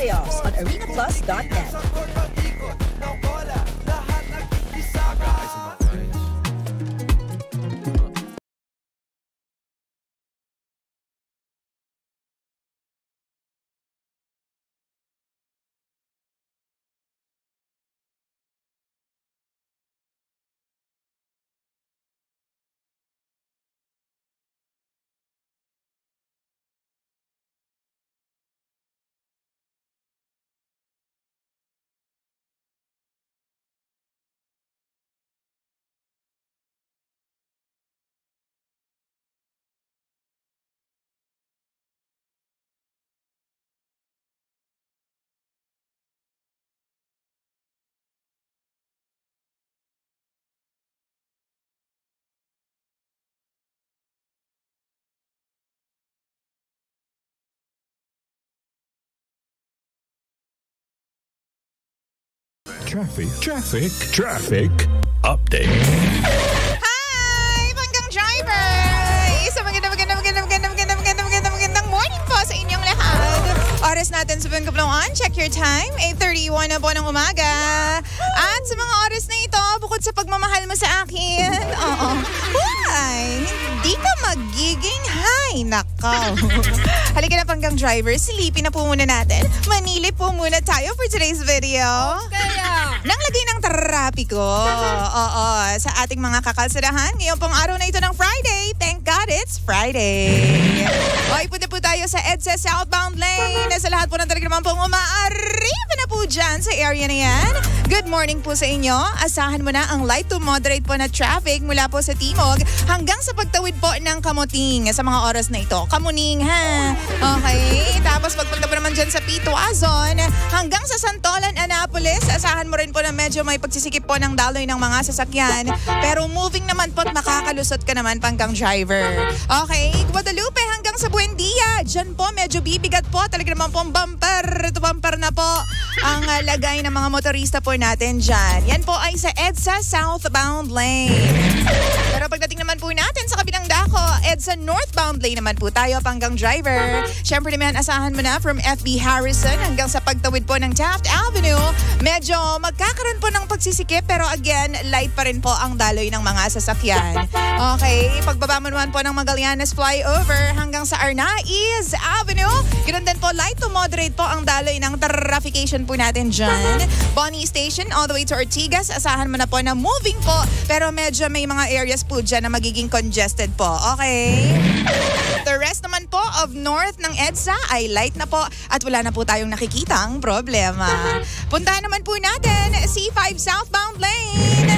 playoffs on arenaplus.net. Traffic update. Hi! Panggang driver! Isang magandang morning po sa inyong lahat. Oras natin sa Pangkaploan. Check your time. 8:31 na po ng umaga. At sa mga oras na ito, bukod sa pagmamahal mo sa akin, hindi ka magiging high. Nakaw. Halika na Panggang driver, silipin na po muna natin. Manilip po muna tayo for today's video. Nang lagay ng trapiko. Sa ating mga kakalsadahan. Ngayon pong araw na ito ng Friday. Thank God it's Friday. Punta po tayo sa EDSA southbound lane. Sa lahat po ng talaga naman pong umaariba na po dyan sa area na yan. Good morning po sa inyo. Asahan mo na ang light to moderate po na traffic mula po sa Timog hanggang sa pagtawid po ng Kamuting sa mga oras na ito. Kamuning ha. Okay. Tapos pagpunta po naman dyan sa Pituazon hanggang sa Santolan, Annapolis. Asahan mo rin po na medyo may pagsisikip po ng daloy ng mga sasakyan. Pero moving naman po at makakalusot ka naman Panggang driver. Okay. Guadalupe hanggang sa Buendia. Dyan po medyo bibigat po. Talaga naman po bumper to bumper na po ang lagay ng mga motorista po natin dyan. Yan po ay sa EDSA southbound lane. Pero pagdating naman po natin sa kabilang dako, EDSA northbound lane naman po tayo Panggang driver. Siyempre naman asahan mo na from FB Harrison hanggang sa pagtawid po ng Taft Avenue. Medyo magkakaroon po ng pagsisikip pero again, light pa rin po ang daloy ng mga sasakyan. Okay, pagbaba mo naman po ng Magallanes flyover hanggang sa Arnaiz Avenue. Ganoon din po, light to moderate po ang daloy ng traffication po natin dyan. Bonnie Station all the way to Ortigas. Asahan mo na po na moving po pero medyo may mga areas po dyan na magiging congested po. Okay? The rest naman po of north ng EDSA ay light na po at wala na po tayong nakikitang problema. Puntahan naman po natin C5 southbound lane.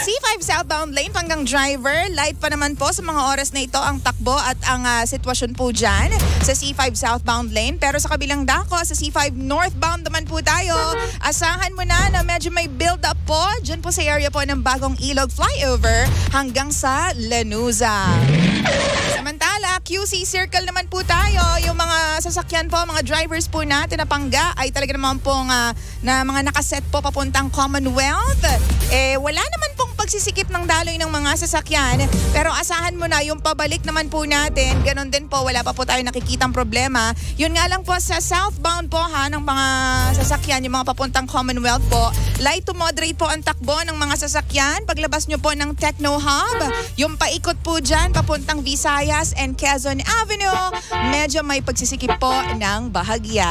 C5 southbound lane Panggang driver, light pa naman po sa mga oras na ito ang takbo at ang sitwasyon po dyan sa C5 southbound lane. Pero sa kabilang dako, sa C5 northbound naman po tayo. Asahan mo na medyo may build up po dyan po sa area po ng Bagong Ilog flyover hanggang sa Lanuza. Samantala, QC Circle naman po tayo. Yung mga sasakyan po, mga drivers po natin na pangga ay talaga naman pong na mga nakaset po papuntang Commonwealth. Wala naman pong pagsisikip ng daloy ng mga sasakyan. Pero asahan mo na yung pabalik naman po natin. Ganon din po, wala pa po tayo nakikitang problema. Yun nga lang po sa southbound po ng mga sasakyan, yung mga papuntang Commonwealth po. Light to moderate po ang takbo ng mga sasakyan. Paglabas nyo po ng Techno Hub, yung paikot po dyan papuntang Visayas and Quezon Avenue, medyo may pagsisikip po ng bahagya.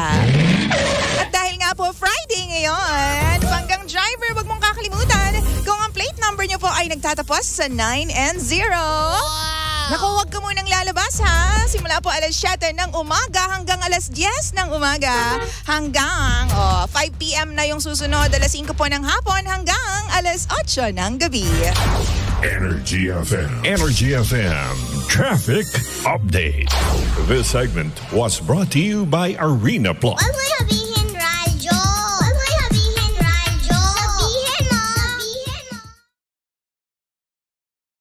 At dahil nga po Friday ngayon, Panggang driver, wag mong kakalimutan kung ang plate number nyo po ay nagtatapos sa 9 and 0. Naku, huwag ka munang lalabas ha. Simula po alas 7 ng umaga hanggang alas 10 ng umaga. Hanggang 5 p.m. na yung susunod. Alas 5 po ng hapon hanggang alas 8 ng gabi. Energy FM Traffic Update. This segment was brought to you by Arena Plus. What would I be